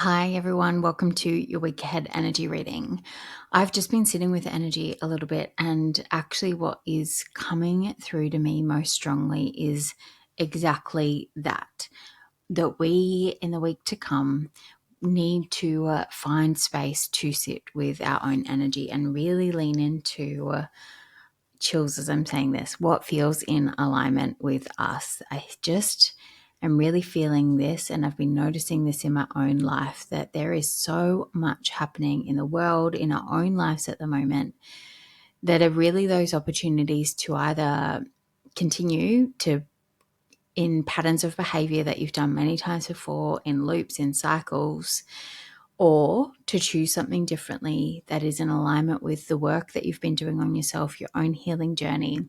Hi, everyone. Welcome to your week ahead energy reading. I've just been sitting with energy a little bit, and actually, what is coming through to me most strongly is exactly that we in the week to come need to find space to sit with our own energy and really lean into chills as I'm saying this, what feels in alignment with us. I just am really feeling this, and I've been noticing this in my own life, that there is so much happening in the world, in our own lives at the moment, that are really those opportunities to either continue to in patterns of behavior that you've done many times before, in loops, in cycles, or to choose something differently that is in alignment with the work that you've been doing on yourself, your own healing journey,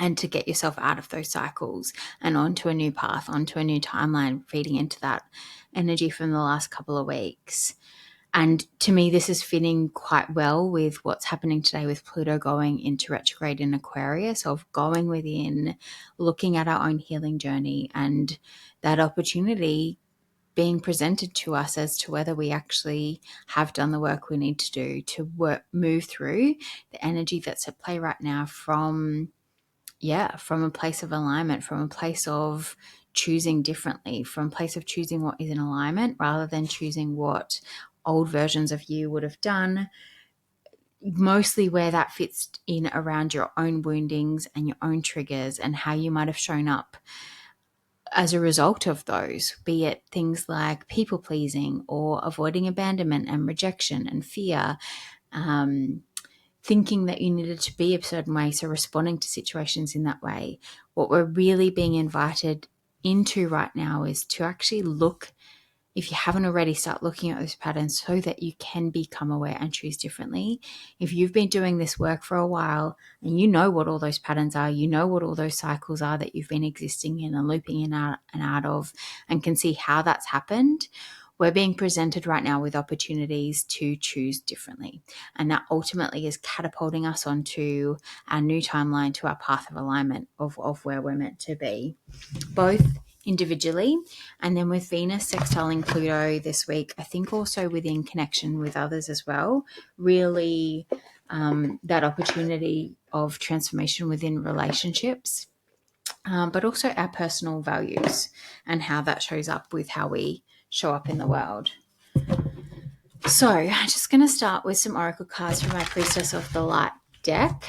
and to get yourself out of those cycles and onto a new path, onto a new timeline, feeding into that energy from the last couple of weeks. And to me, this is fitting quite well with what's happening today with Pluto going into retrograde in Aquarius, of going within, looking at our own healing journey, and that opportunity being presented to us as to whether we actually have done the work we need to do to move through the energy that's at play right now from a place of alignment, from a place of choosing differently, from a place of choosing what is in alignment rather than choosing what old versions of you would have done, mostly where that fits in around your own woundings and your own triggers and how you might have shown up as a result of those, be it things like people pleasing or avoiding abandonment and rejection and fear, thinking that you needed to be a certain way, so responding to situations in that way. What we're really being invited into right now is to actually look, if you haven't already, start looking at those patterns so that you can become aware and choose differently. If you've been doing this work for a while and you know what all those patterns are, you know what all those cycles are that you've been existing in and looping in and out of, and can see how that's happened, we're being presented right now with opportunities to choose differently. And that ultimately is catapulting us onto our new timeline, to our path of alignment of where we're meant to be, both individually and then with Venus sextiling Pluto this week, I think also within connection with others as well, really that opportunity of transformation within relationships, but also our personal values and how that shows up with how we show up in the world. So I'm just going to start with some oracle cards from my Priestess of the Light deck,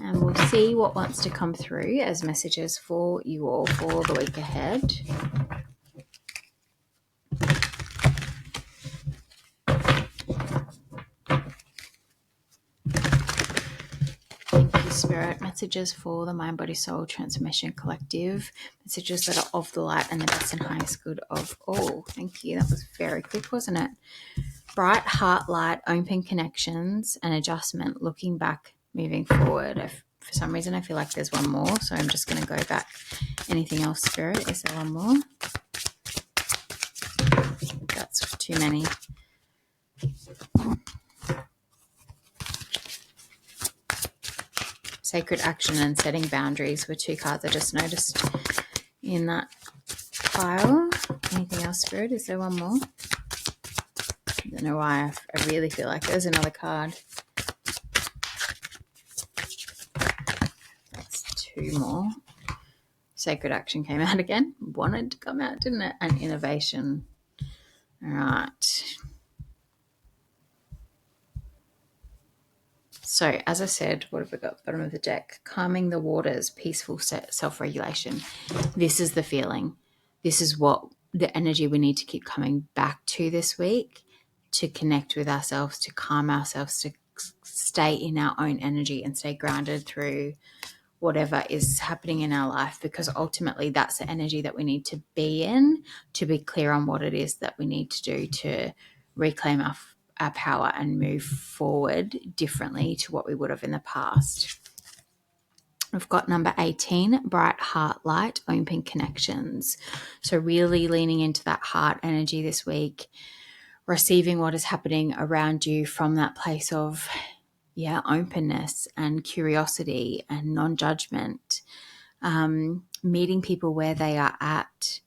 and we'll see what wants to come through as messages for you all for the week ahead. Thank you, Spirit. Messages for the Mind, Body, Soul Transformation Collective. Messages that are of the light and the best and highest good of all. Thank you. That was very quick, wasn't it? Bright heart light, open connections and adjustment, looking back, moving forward. For some reason, I feel like there's one more, so I'm just going to go back. Anything else, Spirit? Is there one more? That's too many. Sacred action and setting boundaries were two cards I just noticed in that pile. Anything else, Spirit? Is there one more? I don't know why. I really feel like there's another card. That's two more. Sacred action came out again. Wanted to come out, didn't it? And innovation. All right. So, as I said, what have we got at the bottom of the deck? Calming the waters, peaceful self-regulation. This is the feeling. This is what the energy we need to keep coming back to this week, to connect with ourselves, to calm ourselves, to stay in our own energy and stay grounded through whatever is happening in our life, because ultimately that's the energy that we need to be in, to be clear on what it is that we need to do to reclaim our power and move forward differently to what we would have in the past. We've got number 18, bright heart light, open connections. So really leaning into that heart energy this week, receiving what is happening around you from that place of openness and curiosity and non-judgment, meeting people where they are at,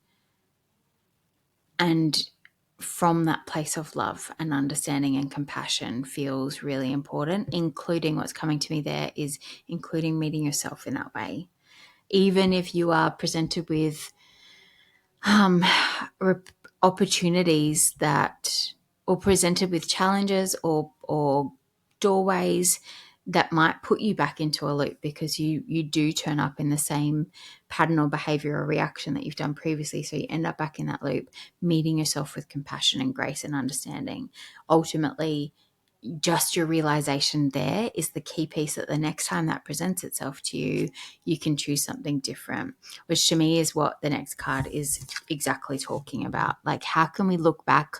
And from that place of love and understanding and compassion feels really important, including what's coming to me there is including meeting yourself in that way. Even if you are presented with opportunities that, or presented with challenges or doorways that might put you back into a loop because you do turn up in the same pattern or behavior or reaction that you've done previously. So you end up back in that loop, meeting yourself with compassion and grace and understanding. Ultimately, just your realization there is the key piece that the next time that presents itself to you, you can choose something different, which to me is what the next card is exactly talking about. Like, how can we look back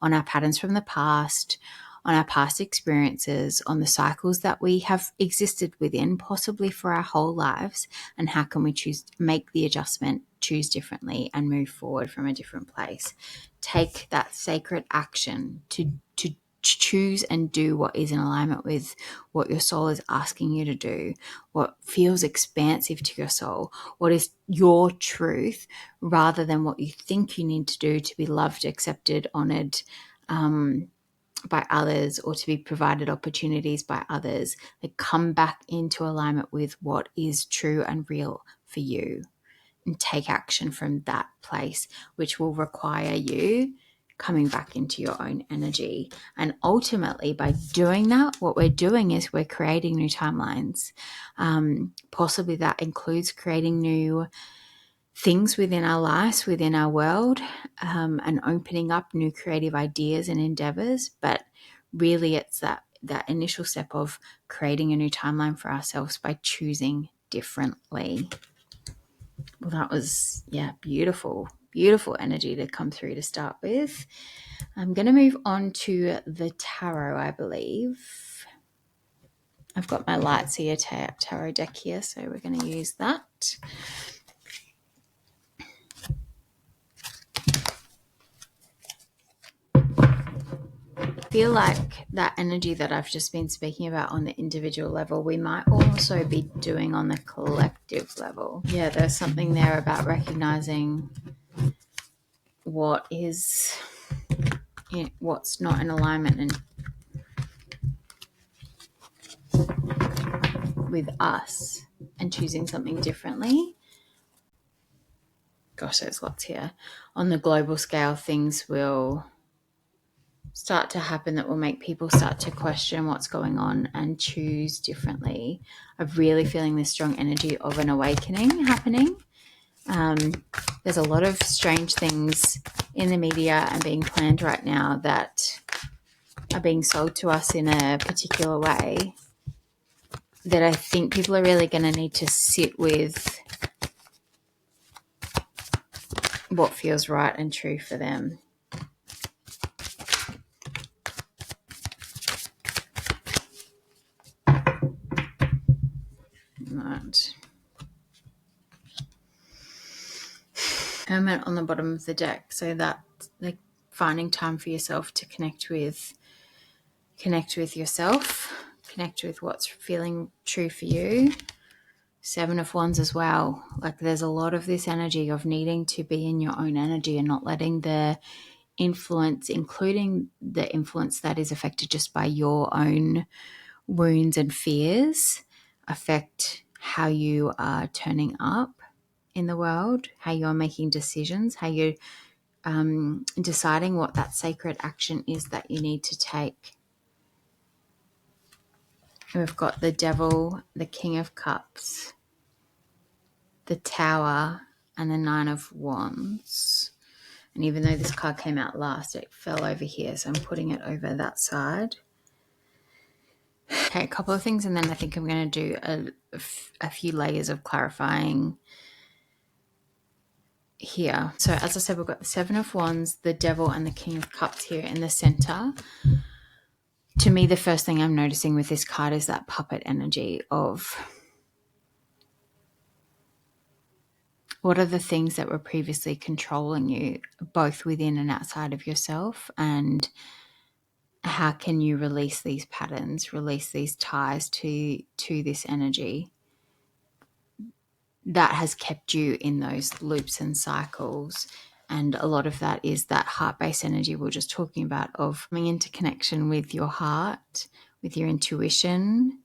on our patterns from the past, on our past experiences, on the cycles that we have existed within, possibly for our whole lives, and how can we choose, make the adjustment, choose differently, and move forward from a different place. Take that sacred action to choose and do what is in alignment with what your soul is asking you to do, what feels expansive to your soul, what is your truth, rather than what you think you need to do to be loved, accepted, honored by others, or to be provided opportunities by others. Like, come back into alignment with what is true and real for you and take action from that place, which will require you coming back into your own energy. And ultimately, by doing that, what we're doing is we're creating new timelines. Possibly that includes creating new things within our lives, within our world, and opening up new creative ideas and endeavors. But really, it's that initial step of creating a new timeline for ourselves by choosing differently. Well, that was, beautiful, beautiful energy to come through to start with. I'm going to move on to the tarot, I believe. I've got my Lightseer tarot deck here, so we're going to use that. I feel like that energy that I've just been speaking about on the individual level, we might also be doing on the collective level. Yeah, there's something there about recognizing what is, what's not in alignment and with us, and choosing something differently. Gosh, there's lots here. On the global scale, things will start to happen that will make people start to question what's going on and choose differently. I'm really feeling this strong energy of an awakening happening. There's a lot of strange things in the media and being planned right now that are being sold to us in a particular way that I think people are really going to need to sit with what feels right and true for them. Right. Hermit on the bottom of the deck, so that, like, finding time for yourself to connect with yourself, connect with what's feeling true for you. 7 of Wands as well. Like, there's a lot of this energy of needing to be in your own energy and not letting the influence, including the influence that is affected just by your own wounds and fears, affect how you are turning up in the world, how you're making decisions, how you're deciding what that sacred action is that you need to take. We've got the Devil, the King of Cups, the Tower, and the 9 of Wands. And even though this card came out last, it fell over here, so I'm putting it over that side. Okay, a couple of things, and then I think I'm going to do a few layers of clarifying here. So as I said, we've got the 7 of Wands, the Devil, and the King of Cups here in the center. To me, the first thing I'm noticing with this card is that puppet energy of what are the things that were previously controlling you, both within and outside of yourself, and how can you release these patterns, release these ties to this energy that has kept you in those loops and cycles, And a lot of that is that heart-based energy we were just talking about, of coming into connection with your heart, with your intuition,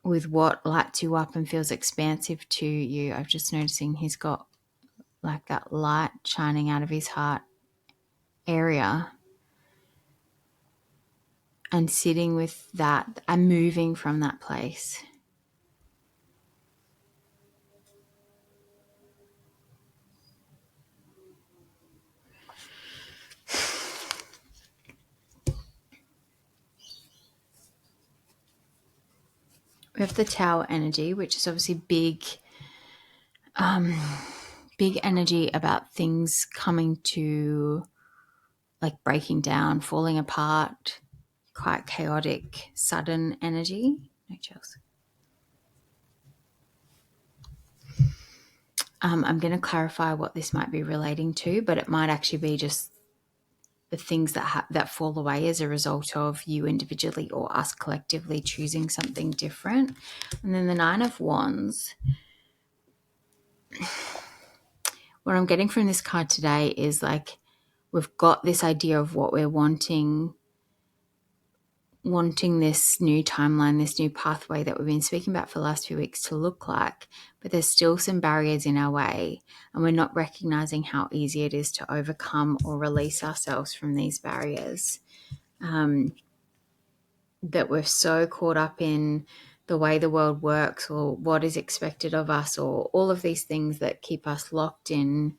with what lights you up and feels expansive to you. I'm just noticing he's got like that light shining out of his heart area, and sitting with that and moving from that place. We have the Tower energy, which is obviously big energy about things coming to, like, breaking down, falling apart, quite chaotic, sudden energy. No chills. I'm going to clarify what this might be relating to, but it might actually be just the things that fall away as a result of you individually or us collectively choosing something different. And then the Nine of Wands. What I'm getting from this card today is, like, we've got this idea of what we're wanting this new timeline, this new pathway that we've been speaking about for the last few weeks to look like, but there's still some barriers in our way, and we're not recognizing how easy it is to overcome or release ourselves from these barriers. That we're so caught up in the way the world works or what is expected of us, or all of these things that keep us locked in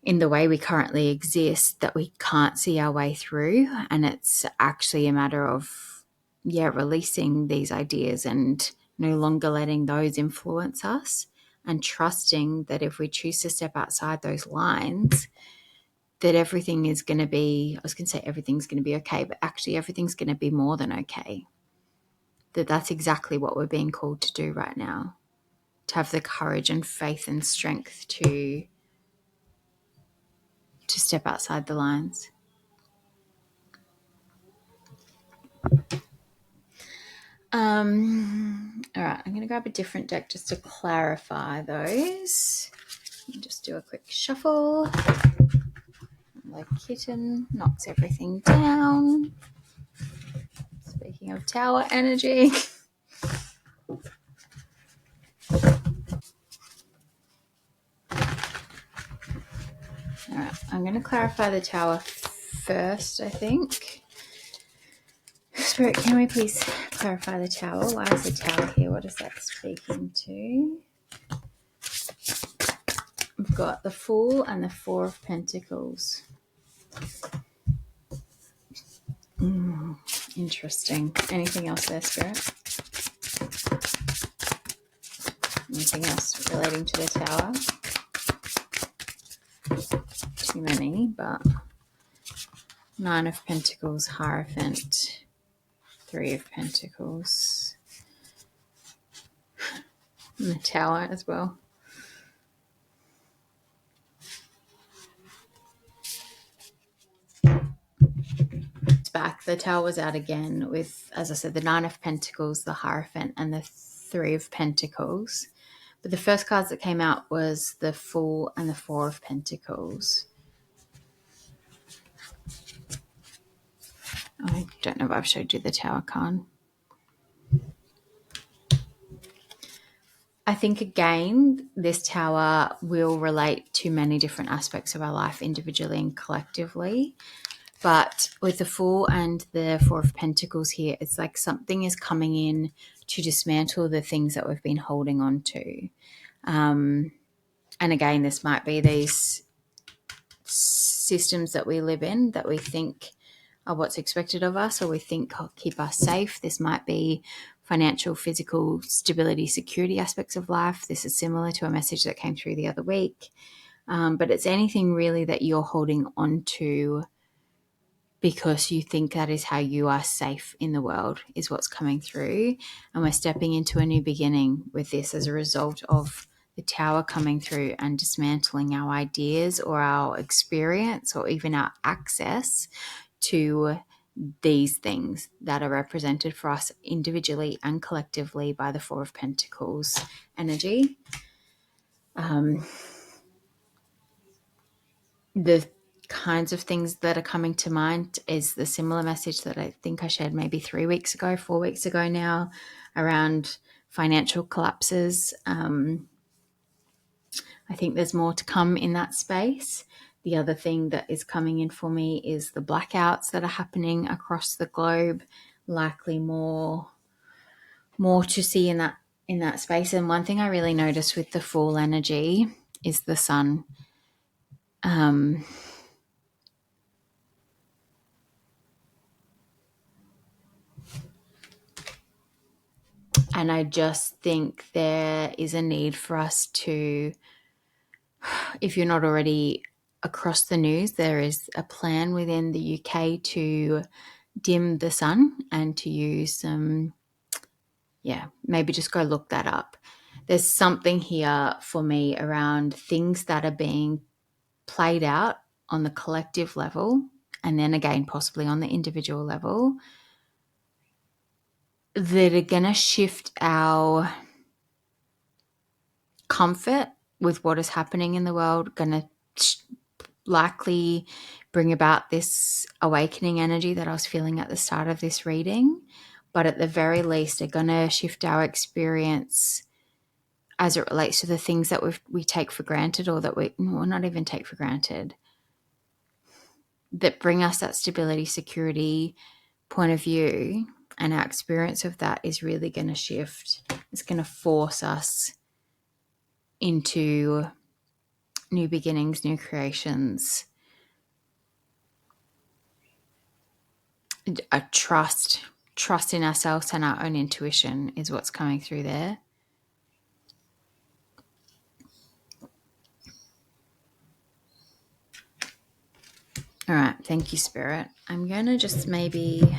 the way we currently exist, that we can't see our way through. And it's actually a matter of, releasing these ideas and no longer letting those influence us, and trusting that if we choose to step outside those lines, that everything is going to be, I was going to say everything's going to be okay, but actually everything's going to be more than okay. That's exactly what we're being called to do right now, to have the courage and faith and strength to step outside the lines. All right, I'm going to grab a different deck just to clarify those. Just do a quick shuffle. The kitten knocks everything down. Speaking of Tower energy. All right, I'm going to clarify the Tower first, I think. Spirit, can we please clarify the Tower? Why is the Tower here? What is that speaking to? We've got the Fool and the Four of Pentacles. Interesting. Anything else there, Spirit? Anything else relating to the Tower? Too many, but Nine of Pentacles, Hierophant, Three of Pentacles, and the Tower as well. It's back. The Tower was out again with, as I said, the Nine of Pentacles, the Hierophant, and the Three of Pentacles. But the first cards that came out was the Fool and the Four of Pentacles. I don't know if I've showed you the Tower card. I think, again, this Tower will relate to many different aspects of our life, individually and collectively. But with the Fool and the Four of Pentacles here, it's like something is coming in to dismantle the things that we've been holding on to. And again, this might be these systems that we live in that we think are what's expected of us, or we think keep us safe. This might be financial, physical, stability, security aspects of life. This is similar to a message that came through the other week. But it's anything really that you're holding on to because you think that is how you are safe in the world, is what's coming through. And we're stepping into a new beginning with this as a result of the Tower coming through and dismantling our ideas or our experience or even our access to these things that are represented for us individually and collectively by the Four of Pentacles energy. the kinds of things that are coming to mind is the similar message that I think I shared maybe 4 weeks ago now, around financial collapses. I think there's more to come in that space. The other thing that is coming in for me is the blackouts that are happening across the globe, likely more to see in that space. And one thing I really noticed with the full energy is the sun. And I just think there is a need for us to, if you're not already across the news, there is a plan within the UK to dim the sun and to use some, maybe just go look that up. There's something here for me around things that are being played out on the collective level, and then again possibly on the individual level, that are going to shift our comfort with what is happening in the world, going to likely bring about this awakening energy that I was feeling at the start of this reading, but at the very least are going to shift our experience as it relates to the things that we take for granted, or that we not even take for granted, that bring us that stability, security point of view. And our experience of that is really going to shift. It's going to force us into new beginnings, new creations, a trust in ourselves and our own intuition is what's coming through there. All right, thank you, Spirit. I'm going to just maybe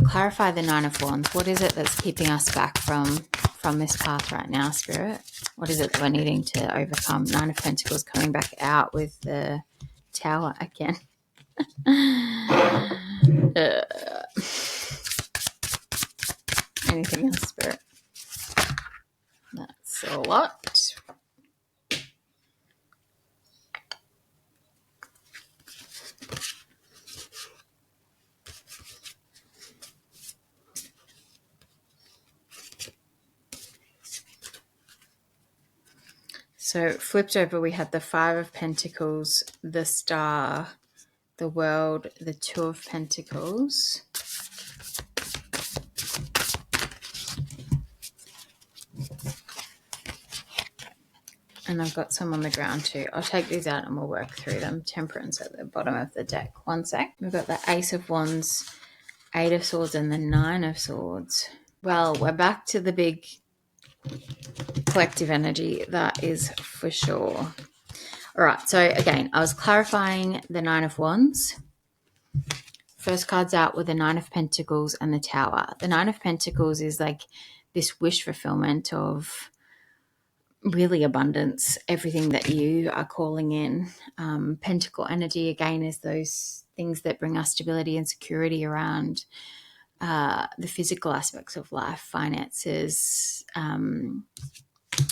clarify the Nine of Wands. What is it that's keeping us back from this path right now, Spirit? What is it that we're needing to overcome? Nine of Pentacles coming back out with the Tower again. Anything else, Spirit? That's a lot. So flipped over, we had the Five of Pentacles, the Star, the World, the Two of Pentacles. And I've got some on the ground too. I'll take these out and we'll work through them. Temperance at the bottom of the deck. One sec. We've got the Ace of Wands, Eight of Swords, and the Nine of Swords. Well, we're back to the big collective energy, that is for sure. All right, so again, I was clarifying the Nine of Wands. First cards out were the Nine of Pentacles and the Tower. The Nine of Pentacles is like this wish fulfillment of really abundance, everything that you are calling in. Pentacle energy, again, is those things that bring us stability and security around the physical aspects of life, finances,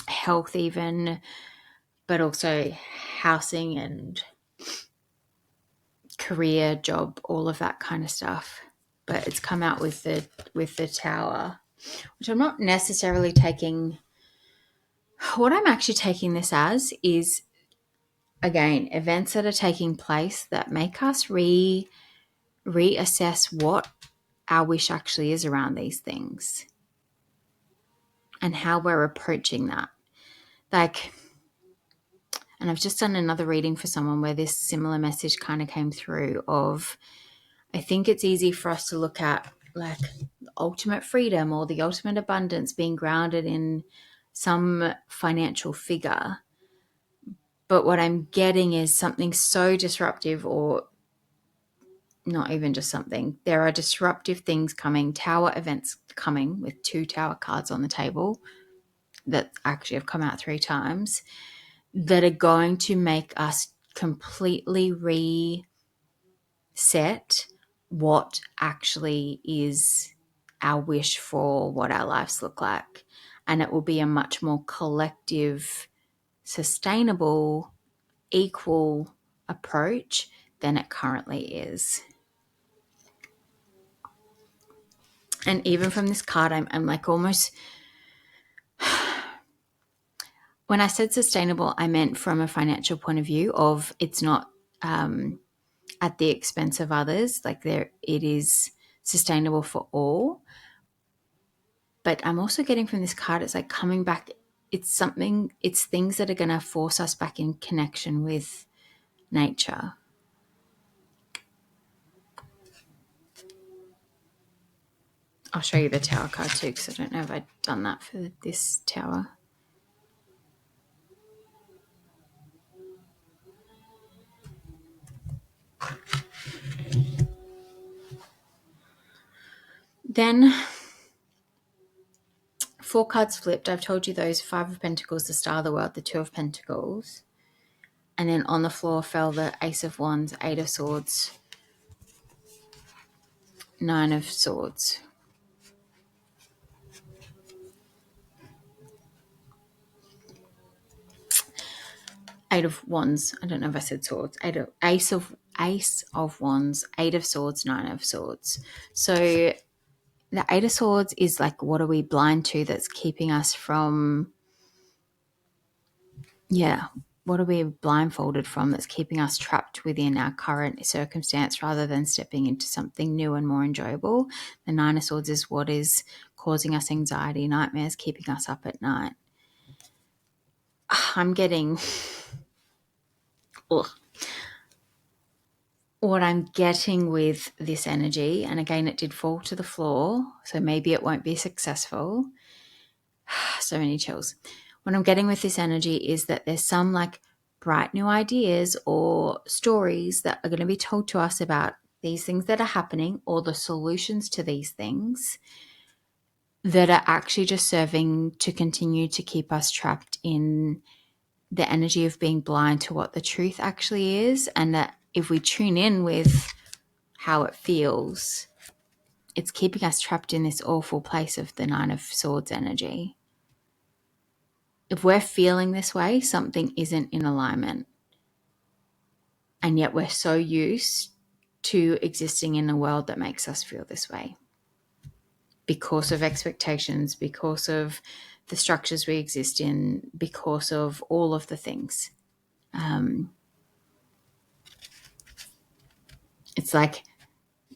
health even, but also housing and career, job, all of that kind of stuff. But it's come out with the Tower, which I'm not necessarily taking. What I'm actually taking this as is, again, events that are taking place that make us reassess what our wish actually is around these things and how we're approaching that. Like, and I've just done another reading for someone where this similar message kind of came through of, I think it's easy for us to look at like ultimate freedom or the ultimate abundance being grounded in some financial figure. But what I'm getting is something so disruptive, or not even just something. There are disruptive things coming, Tower events coming with 2 Tower cards on the table that actually have come out 3 times, that are going to make us completely reset what actually is our wish for what our lives look like. And it will be a much more collective sustainable, equal approach than it currently is. And even from this card, I'm like almost, when I said sustainable, I meant from a financial point of view of it's not at the expense of others. Like it is sustainable for all. But I'm also getting from this card, it's like coming back. It's things that are going to force us back in connection with nature. I'll show you the Tower card too, because I don't know if I've done that for this Tower. Then 4 cards flipped. I've told you those: 5 of Pentacles, the Star of the World, the 2 of Pentacles. And then on the floor fell the Ace of Wands, 8 of Swords, 9 of Swords. Eight of Wands. I don't know if I said Swords. Ace of Wands, 8 of Swords, 9 of Swords. So the 8 of Swords is like, what are we blind to that's keeping us from, what are we blindfolded from that's keeping us trapped within our current circumstance rather than stepping into something new and more enjoyable? The 9 of Swords is what is causing us anxiety, nightmares, keeping us up at night. I'm getting... Ugh. What I'm getting with this energy, and again, it did fall to the floor, so maybe it won't be successful. So many chills. What I'm getting with this energy is that there's some like bright new ideas or stories that are going to be told to us about these things that are happening or the solutions to these things that are actually just serving to continue to keep us trapped in the energy of being blind to what the truth actually is, and that if we tune in with how it feels, it's keeping us trapped in this awful place of the 9 of Swords energy. If we're feeling this way, something isn't in alignment. And yet we're so used to existing in a world that makes us feel this way because of expectations, because of the structures we exist in, because of all of the things. It's like,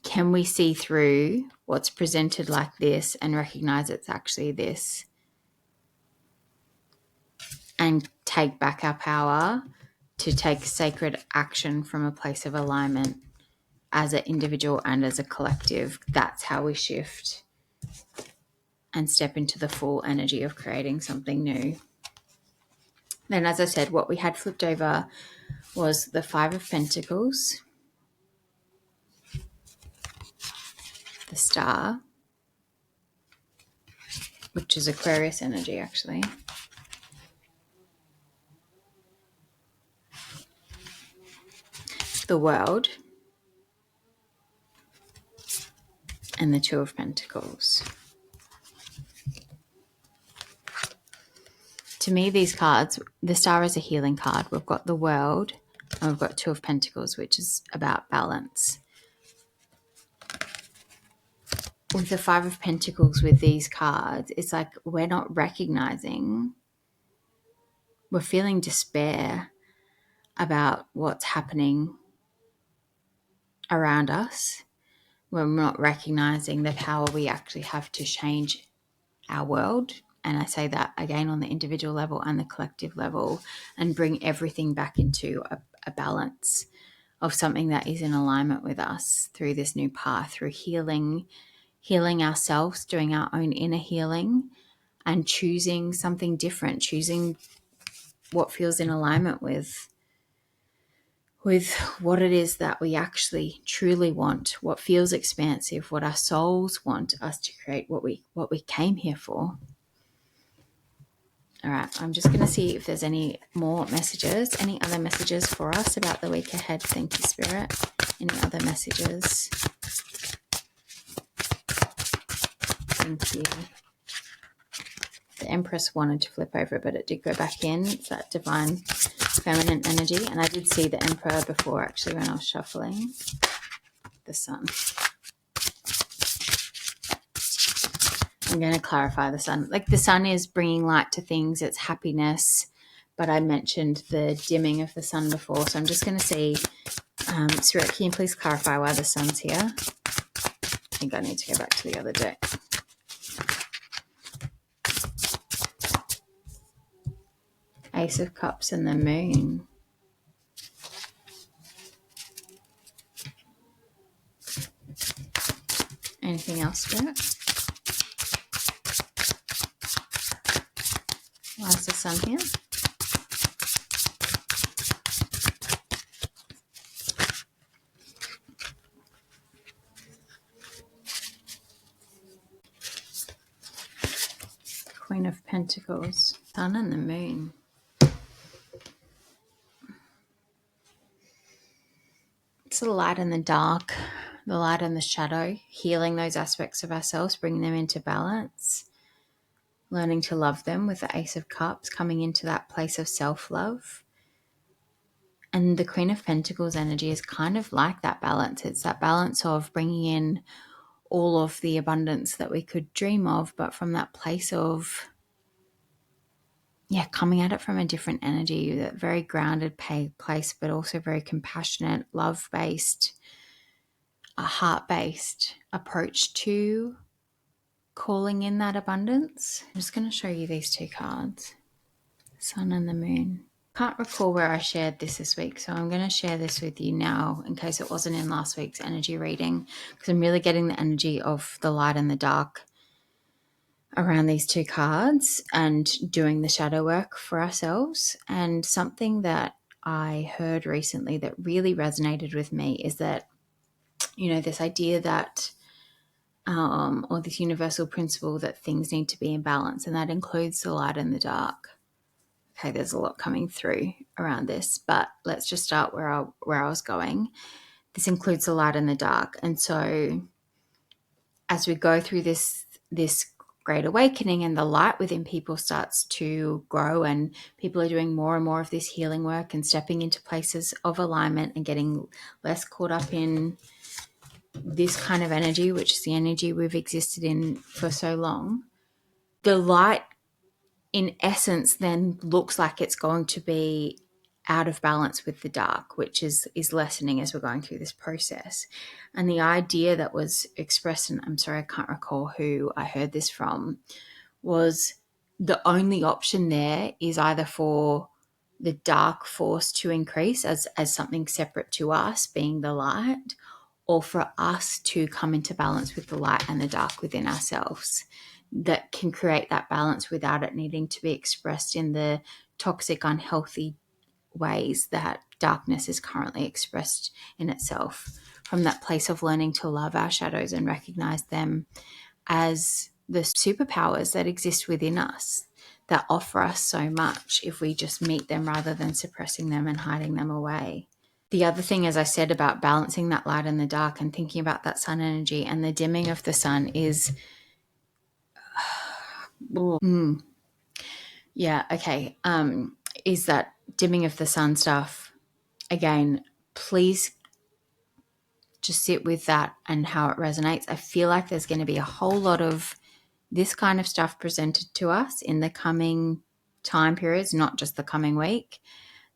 can we see through what's presented like this and recognize it's actually this and take back our power to take sacred action from a place of alignment as an individual and as a collective? That's how we shift and step into the full energy of creating something new. Then, as I said, what we had flipped over was the 5 of Pentacles, the Star, which is Aquarius energy actually, the World, and the 2 of Pentacles. To me, these cards, the Star is a healing card. We've got the World and we've got 2 of Pentacles, which is about balance. With the 5 of Pentacles with these cards, it's like we're not recognizing, we're feeling despair about what's happening around us. We're not recognizing the power we actually have to change our world. And I say that again on the individual level and the collective level, and bring everything back into a balance of something that is in alignment with us through this new path, through healing ourselves, doing our own inner healing, and choosing something different, choosing what feels in alignment with what it is that we actually truly want, what feels expansive, what our souls want us to create, what we came here for. All right, I'm just going to see if there's any more messages, any other messages for us about the week ahead. Thank you, Spirit. Any other messages? Thank you. The Empress wanted to flip over, but it did go back in. It's that divine feminine energy. And I did see the Emperor before, actually, when I was shuffling. The Sun. I'm going to clarify the Sun. Like, the Sun is bringing light to things. It's happiness. But I mentioned the dimming of the Sun before. So I'm just going to see, Spirit, can you please clarify why the Sun's here? I think I need to go back to the other deck. Ace of Cups and the Moon. Anything else, Spirit? Why is the Sun here? Queen of Pentacles. Sun and the Moon. It's the light and the dark, the light and the shadow, healing those aspects of ourselves, bringing them into balance, learning to love them with the Ace of Cups, coming into that place of self-love. And the Queen of Pentacles energy is kind of like that balance. It's that balance of bringing in all of the abundance that we could dream of, but from that place of, coming at it from a different energy, that very grounded place, but also very compassionate, love-based, a heart-based approach to calling in that abundance. I'm just going to show you these two cards, Sun and the Moon. Can't recall where I shared this week, so I'm going to share this with you now in case it wasn't in last week's energy reading, because I'm really getting the energy of the light and the dark around these two cards and doing the shadow work for ourselves. And something that I heard recently that really resonated with me is that, this idea that or this universal principle that things need to be in balance, and that includes the light and the dark. Okay, there's a lot coming through around this, but let's just start where I was going. This includes the light and the dark. And so as we go through this great awakening and the light within people starts to grow, and people are doing more and more of this healing work and stepping into places of alignment and getting less caught up in this kind of energy, which is the energy we've existed in for so long, the light in essence then looks like it's going to be out of balance with the dark, which is lessening as we're going through this process. And the idea that was expressed, and I'm sorry, I can't recall who I heard this from, was the only option there is either for the dark force to increase as something separate to us, being the light, or for us to come into balance with the light and the dark within ourselves that can create that balance without it needing to be expressed in the toxic, unhealthy ways that darkness is currently expressed in itself. From that place of learning to love our shadows and recognize them as the superpowers that exist within us that offer us so much if we just meet them rather than suppressing them and hiding them away. The other thing, as I said, about balancing that light and the dark and thinking about that sun energy and the dimming of the sun is is that dimming of the sun stuff. Again, please just sit with that and how it resonates. I feel like there's going to be a whole lot of this kind of stuff presented to us in the coming time periods, not just the coming week.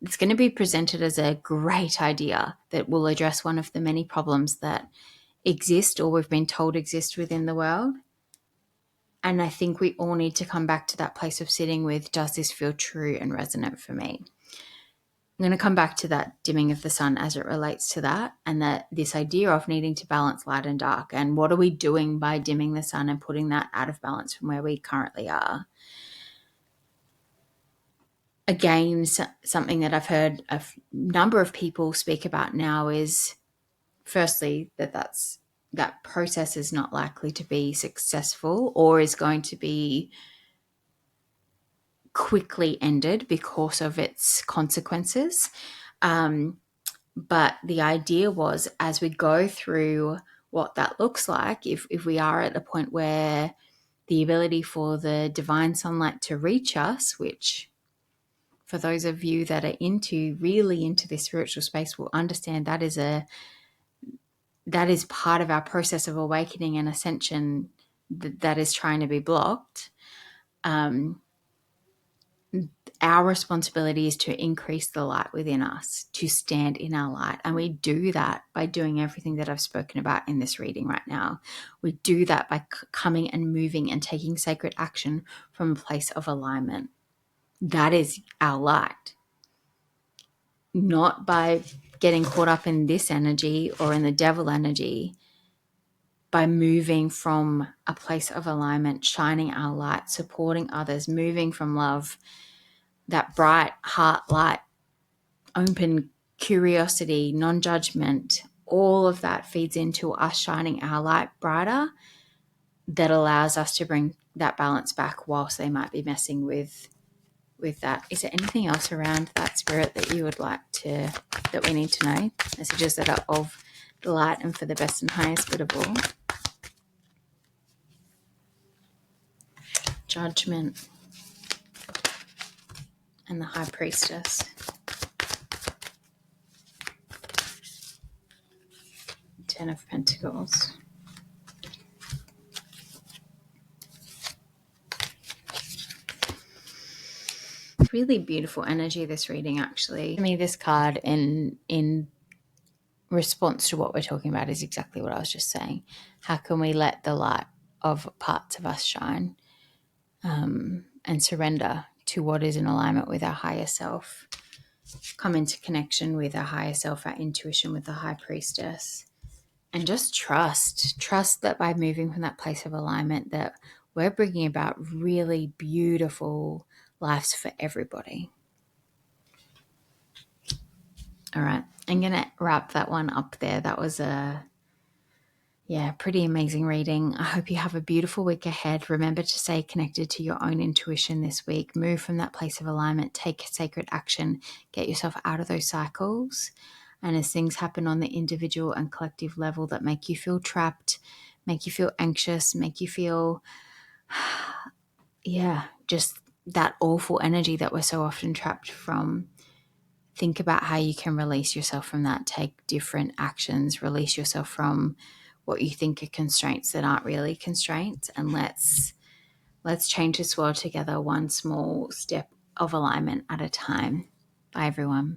It's going to be presented as a great idea that will address one of the many problems that exist or we've been told exist within the world. And I think we all need to come back to that place of sitting with, does this feel true and resonant for me? I'm going to come back to that dimming of the sun as it relates to that, and that this idea of needing to balance light and dark, and what are we doing by dimming the sun and putting that out of balance from where we currently are. Again, something that I've heard a number of people speak about now is, firstly, that process is not likely to be successful or is going to be quickly ended because of its consequences. But the idea was, as we go through what that looks like, if we are at a point where the ability for the divine sunlight to reach us, which for those of you that are really into this spiritual space will understand that is part of our process of awakening and ascension that is trying to be blocked. Our responsibility is to increase the light within us, to stand in our light. And we do that by doing everything that I've spoken about in this reading right now. We do that by coming and moving and taking sacred action from a place of alignment. That is our light. Not by getting caught up in this energy or in the devil energy, by moving from a place of alignment, shining our light, supporting others, moving from love, that bright heart light, open curiosity, non-judgment, all of that feeds into us shining our light brighter, that allows us to bring that balance back whilst they might be messing with that. Is there anything else around that, Spirit, that you would like that we need to know? Messages that are of the light and for the best and highest good of all. Judgment and the High Priestess. Ten of Pentacles. Really beautiful energy, this reading, actually. To me, this card in response to what we're talking about is exactly what I was just saying. How can we let the light of parts of us shine, and surrender to what is in alignment with our higher self, come into connection with our higher self, our intuition, with the High Priestess, and just trust that by moving from that place of alignment, that we're bringing about really beautiful lives for everybody. All right, I'm going to wrap that one up there. That was pretty amazing reading. I hope you have a beautiful week ahead. Remember to stay connected to your own intuition this week. Move from that place of alignment. Take sacred action. Get yourself out of those cycles. And as things happen on the individual and collective level that make you feel trapped, make you feel anxious, make you feel, just that awful energy that we're so often trapped from, think about how you can release yourself from that. Take different actions. Release yourself from what you think are constraints that aren't really constraints, and let's change this world together, one small step of alignment at a time. Bye, everyone.